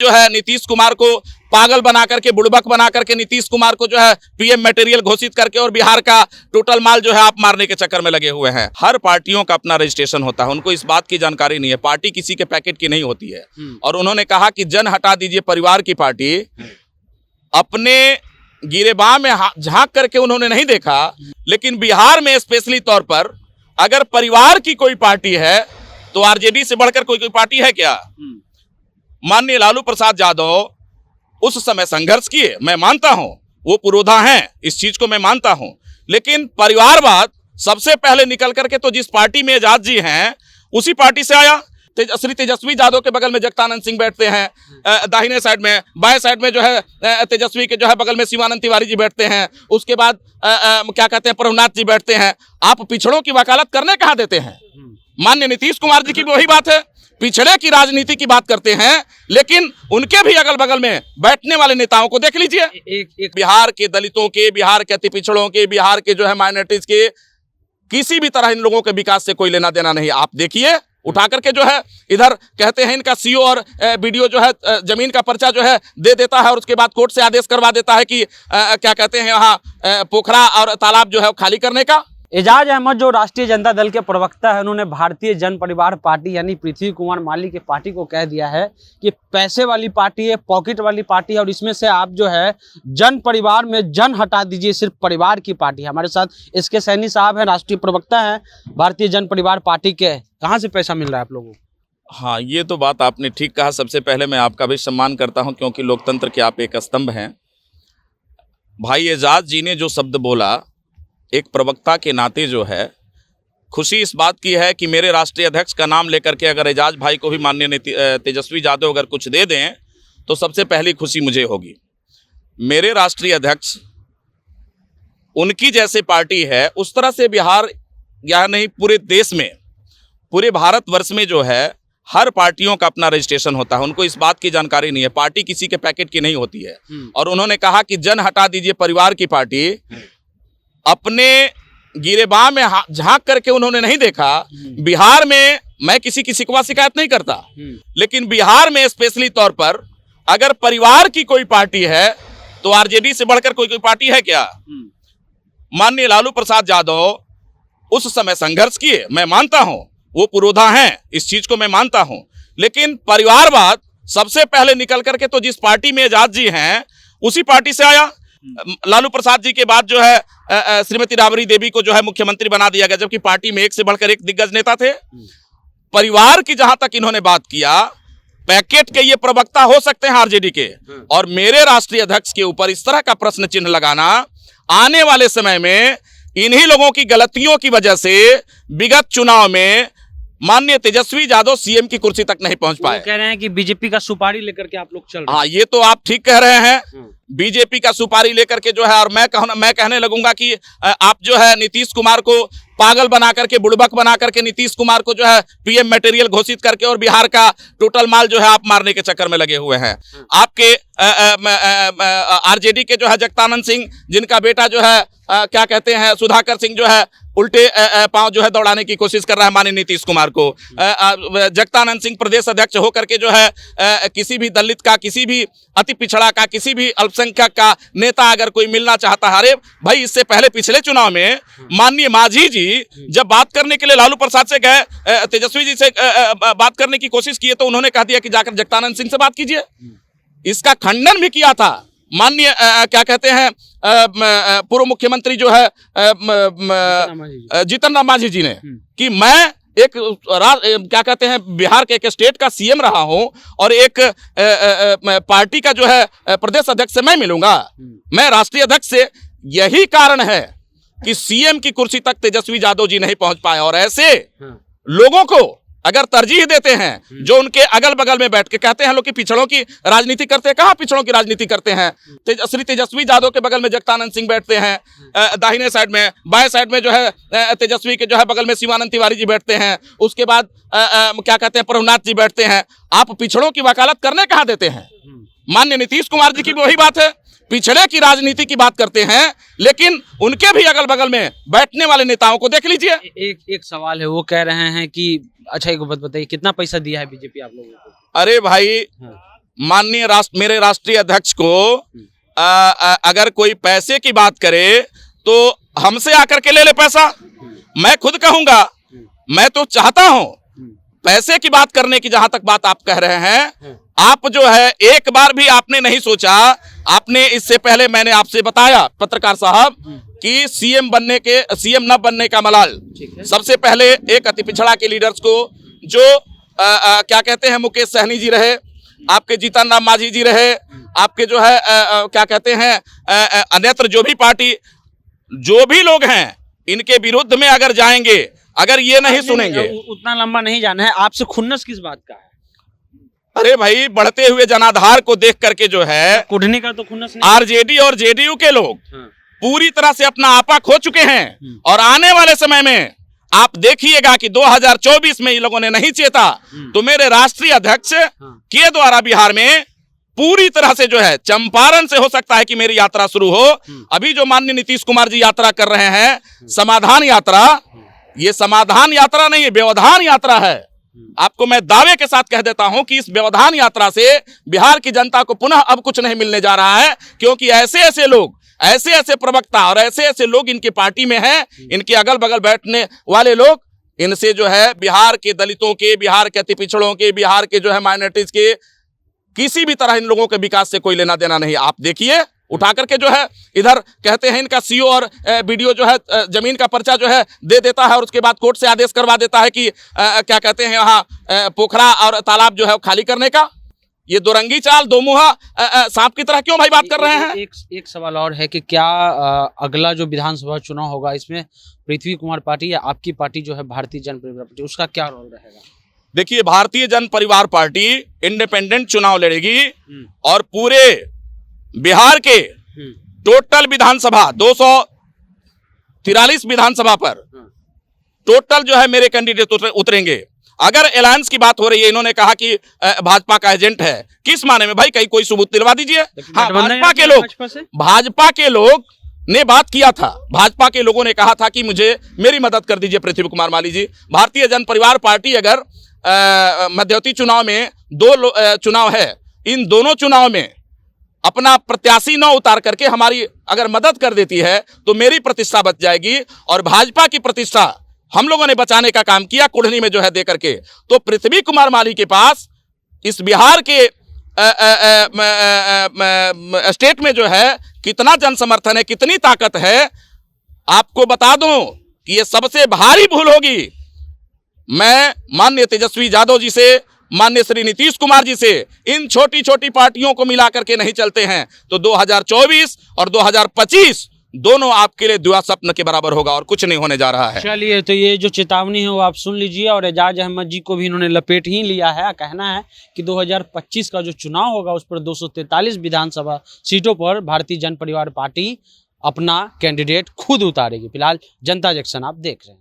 जो है नीतीश कुमार को पागल बना करके, बुड़बक बना करके नीतीश कुमार को जो है पीएम मटेरियल घोषित करके और बिहार का टोटल माल जो है आप मारने के चक्कर में लगे हुए हैं। हर पार्टियों का अपना रजिस्ट्रेशन होता है, उनको इस बात की जानकारी नहीं है। पार्टी किसी के पैकेट की नहीं होती है। और उन्होंने कहा कि जन हटा दीजिए परिवार की पार्टी। अपने गिरेबान में झांक करके उन्होंने नहीं देखा, लेकिन बिहार में स्पेशली तौर पर अगर परिवार की कोई पार्टी है तो आरजेडी से बढ़कर कोई पार्टी है क्या? माननीय लालू प्रसाद यादव उस समय संघर्ष किए, मैं मानता हूं, वो पुरोधा हैं, इस चीज को मैं मानता हूं। लेकिन परिवारवाद सबसे पहले निकल करके तो जिस पार्टी में एजाज जी हैं उसी पार्टी से आया। श्री तेजस्वी यादव के बगल में जगतानंद सिंह बैठते हैं, दाहिने साइड में, बाएं साइड में जो है तेजस्वी के जो है बगल में शिवानंद तिवारी जी बैठते हैं। उसके बाद क्या कहते हैं, प्रभुनाथ जी बैठते हैं। आप पिछड़ों की वकालत करने कहाँ देते हैं? माननीय नीतीश कुमार जी की भी वही बात है, पिछड़े की राजनीति की बात करते हैं, लेकिन उनके भी अगल बगल में बैठने वाले नेताओं को देख लीजिए। एक बिहार के दलितों के, बिहार के अति पिछड़ों के, बिहार के जो है माइनॉरिटीज के, किसी भी तरह इन लोगों के विकास से कोई लेना देना नहीं। आप देखिए, उठा करके जो है इधर कहते हैं इनका सीओ और बीडीओ जो है जमीन का पर्चा जो है दे देता है और उसके बाद कोर्ट से आदेश करवा देता है कि क्या कहते हैं यहाँ पोखरा और तालाब जो है खाली करने का। एजाज अहमद जो राष्ट्रीय जनता दल के प्रवक्ता है, उन्होंने भारतीय जन परिवार पार्टी यानी पृथ्वी कुमार माली की पार्टी को कह दिया है कि पैसे वाली पार्टी है, पॉकेट वाली पार्टी है और इसमें से आप जो है जन परिवार में जन हटा दीजिए, सिर्फ परिवार की पार्टी है। हमारे साथ इसके सैनी साहब हैं, राष्ट्रीय प्रवक्ता हैं भारतीय जन परिवार पार्टी के। कहाँ से पैसा मिल रहा है आप लोगों को? हाँ, ये तो बात आपने ठीक कहा। सबसे पहले मैं आपका भी सम्मान करता हूँ क्योंकि लोकतंत्र के आप एक स्तंभ हैं। भाई एजाज जी ने जो शब्द बोला, एक प्रवक्ता के नाते जो है खुशी इस बात की है कि मेरे राष्ट्रीय अध्यक्ष का नाम लेकर के अगर एजाज भाई को भी माननीय तेजस्वी यादव अगर कुछ दे दें तो सबसे पहली खुशी मुझे होगी। मेरे राष्ट्रीय अध्यक्ष उनकी जैसे पार्टी है, उस तरह से बिहार या नहीं पूरे देश में, पूरे भारतवर्ष में जो है हर पार्टियों का अपना रजिस्ट्रेशन होता है, उनको इस बात की जानकारी नहीं है। पार्टी किसी के पैकेट की नहीं होती है। और उन्होंने कहा कि जन हटा दीजिए परिवार की पार्टी। अपने गिरेबान में झांक करके उन्होंने नहीं देखा। बिहार में मैं किसी की शिकवा शिकायत नहीं करता, लेकिन बिहार में स्पेशली तौर पर अगर परिवार की कोई पार्टी है तो आरजेडी से बढ़कर कोई पार्टी है क्या? माननीय लालू प्रसाद यादव उस समय संघर्ष किए, मैं मानता हूं, वो पुरोधा हैं, इस चीज को मैं मानता हूं। लेकिन परिवारवाद सबसे पहले निकल करके तो जिस पार्टी में एजाज जी हैं उसी पार्टी से आया। लालू प्रसाद जी के बाद जो है श्रीमती राबड़ी देवी को जो है मुख्यमंत्री बना दिया गया, जबकि पार्टी में एक से बढ़कर एक दिग्गज नेता थे। परिवार की जहां तक इन्होंने बात किया, पैकेट के ये प्रवक्ता हो सकते हैं आरजेडी के, और मेरे राष्ट्रीय अध्यक्ष के ऊपर इस तरह का प्रश्न चिन्ह लगाना, आने वाले समय में इन्हीं लोगों की गलतियों की वजह से विगत चुनाव में माननीय तेजस्वी यादव सीएम की कुर्सी तक नहीं पहुंच पाए। कह रहे हैं कि बीजेपी का सुपारी लेकर के आप लोग चल रहे हैं। हाँ, ये तो आप ठीक कह रहे हैं। बीजेपी का सुपारी लेकर के जो है, और मैं कहने लगूंगा कि आप जो है नीतीश कुमार को पागल बना करके, बुड़बक बना करके नीतीश कुमार को जो है पीएम मटेरियल घोषित करके और बिहार का टोटल माल जो है आप मारने के चक्कर में लगे हुए हैं। आपके आरजेडी के जो है जगतानंद सिंह, जिनका बेटा जो है क्या कहते हैं सुधाकर सिंह, जो है उल्टे पांव जो है दौड़ाने की कोशिश कर रहा है माननीय नीतीश कुमार को। जगतानंद सिंह प्रदेश अध्यक्ष होकर के जो है किसी भी दलित का, किसी भी अति पिछड़ा का, किसी भी अल्पसंख्यक का नेता अगर कोई मिलना चाहता है, अरे भाई इससे पहले पिछले चुनाव में माननीय मांझी जी जब बात करने के लिए लालू प्रसाद से गए, तेजस्वी जी से बात करने की कोशिश की, तो उन्होंने कह दिया कि जाकर जगतानंद सिंह से बात कीजिए। इसका खंडन भी किया था माननीय क्या कहते हैं पूर्व मुख्यमंत्री जो है जीतन राम मांझी जी ने, कि मैं एक क्या कहते हैं बिहार के एक स्टेट का सीएम रहा हूं और एक पार्टी का जो है प्रदेश अध्यक्ष से मैं मिलूंगा, मैं राष्ट्रीय अध्यक्ष से। यही कारण है कि सीएम की कुर्सी तक तेजस्वी यादव जी नहीं पहुंच पाए। और ऐसे लोगों को अगर तरजीह देते हैं जो उनके अगल बगल में बैठ के कहते हैं लोग कि पिछड़ों की राजनीति करते हैं, कहां पिछड़ों की राजनीति करते हैं? श्री तेजस्वी यादव के बगल में जगतानंद सिंह बैठते हैं, दाहिने साइड में, बाएं साइड में जो है तेजस्वी के जो है बगल में शिवानंद तिवारी जी बैठते हैं। उसके बाद क्या कहते हैं प्रभुनाथ जी बैठते हैं। आप पिछड़ों की वकालत करने कहां देते हैं? माननीय नीतीश कुमार जी की भी वही बात है, पिछड़े की राजनीति की बात करते हैं, लेकिन उनके भी अगल बगल में बैठने वाले नेताओं को देख लीजिए। एक सवाल है, वो कह रहे हैं कि अच्छा एक बात बताइए, कितना पैसा दिया है बीजेपी आप लोगों को? अरे भाई, माननीय मेरे राष्ट्रीय अध्यक्ष को अगर कोई पैसे की बात करे तो हमसे आकर के ले ले पैसा। मैं खुद कहूंगा, मैं तो चाहता हूं पैसे की बात करने की, जहां तक बात आप कह रहे हैं, आप जो है एक बार भी आपने नहीं सोचा। आपने इससे पहले मैंने आपसे बताया पत्रकार साहब कि सीएम न बनने का मलाल सबसे पहले एक अति पिछड़ा के लीडर्स को, जो क्या कहते हैं मुकेश सहनी जी रहे, आपके जीतन राम मांझी जी रहे, आपके जो है क्या कहते हैं अन्यत्र जो भी पार्टी, जो भी लोग हैं, इनके विरुद्ध में अगर जाएंगे, अगर ये नहीं सुनेंगे। उतना लंबा नहीं जाना है। आपसे खुन्नस किस बात का है? अरे भाई, बढ़ते हुए जनाधार को देख करके जो है, कुढ़ने का तो खुन्नस नहीं। आरजेडी और जेडीयू के लोग पूरी तरह से अपना आपा खो चुके हैं और आने वाले समय में आप देखिएगा कि 2024 में इन लोगों ने नहीं चेता तो मेरे राष्ट्रीय अध्यक्ष के द्वारा बिहार में पूरी तरह से जो है, चंपारण से हो सकता है कि मेरी यात्रा शुरू हो। अभी जो माननीय नीतीश कुमार जी यात्रा कर रहे हैं, समाधान यात्रा, ये समाधान यात्रा नहीं है, व्यवधान यात्रा है। आपको मैं दावे के साथ कह देता हूं कि इस व्यवधान यात्रा से बिहार की जनता को पुनः अब कुछ नहीं मिलने जा रहा है, क्योंकि ऐसे ऐसे लोग, ऐसे ऐसे प्रवक्ता और ऐसे ऐसे लोग इनकी पार्टी में हैं, इनके अगल बगल बैठने वाले लोग, इनसे जो है बिहार के दलितों के, बिहार के अति पिछड़ों के, बिहार के जो है माइनॉरिटीज के, किसी भी तरह इन लोगों के विकास से कोई लेना देना नहीं। आप देखिए, उठा करके जो है इधर कहते हैं इनका सीओ और वीडियो जो है जमीन का पर्चा जो है दे देता है और उसके बाद कोर्ट से आदेश करवा देता है कि क्या कहते हैं यहाँ पोखरा और तालाब जो है खाली करने का। ये दोरंगी चाल, दोमुहा सांप की तरह क्यों भाई बात कर रहे हैं? एक सवाल और है कि क्या अगला जो विधानसभा चुनाव होगा, इसमें पृथ्वी कुमार पार्टी या आपकी पार्टी जो है भारतीय जन परिवार पार्टी, उसका क्या रोल रहेगा? देखिए, भारतीय जन परिवार पार्टी इंडिपेंडेंट चुनाव लड़ेगी और पूरे बिहार के टोटल विधानसभा 243 विधानसभा पर टोटल जो है मेरे कैंडिडेट उतरेंगे। अगर अलायंस की बात हो रही है, इन्होंने कहा कि भाजपा का एजेंट है, किस माने में भाई? कहीं कोई सबूत दिलवा दीजिए। हाँ, भाजपा के लोग ने बात किया था, भाजपा के लोगों ने कहा था कि मुझे मेरी मदद कर दीजिए पृथ्वी कुमार माली जी। भारतीय जन परिवार पार्टी अगर मध्यवर्ती चुनाव में दो चुनाव है, इन दोनों चुनाव में अपना प्रत्याशी न उतार करके हमारी अगर मदद कर देती है तो मेरी प्रतिष्ठा बच जाएगी और भाजपा की प्रतिष्ठा हम लोगों ने बचाने का काम किया कुढ़नी में जो है दे करके। तो पृथ्वी कुमार माली के पास इस बिहार के स्टेट में जो है कितना जन समर्थन है, कितनी ताकत है, आपको बता दूं कि ये सबसे भारी भूल होगी। मैं माननीय तेजस्वी यादव जी से, माननीय श्री नीतीश कुमार जी से, इन छोटी छोटी पार्टियों को मिला करके नहीं चलते हैं तो 2024 और 2025 दोनों आपके लिए दुआ स्वप्न के बराबर होगा और कुछ नहीं होने जा रहा है। चलिए, तो ये जो चेतावनी है वो आप सुन लीजिए और एजाज अहमद जी को भी इन्होंने लपेट ही लिया है। कहना है कि 2025 का जो चुनाव होगा उस पर 243 विधानसभा सीटों पर भारतीय जन परिवार पार्टी अपना कैंडिडेट खुद उतारेगी। फिलहाल जनता जंक्शन आप देख रहे हैं।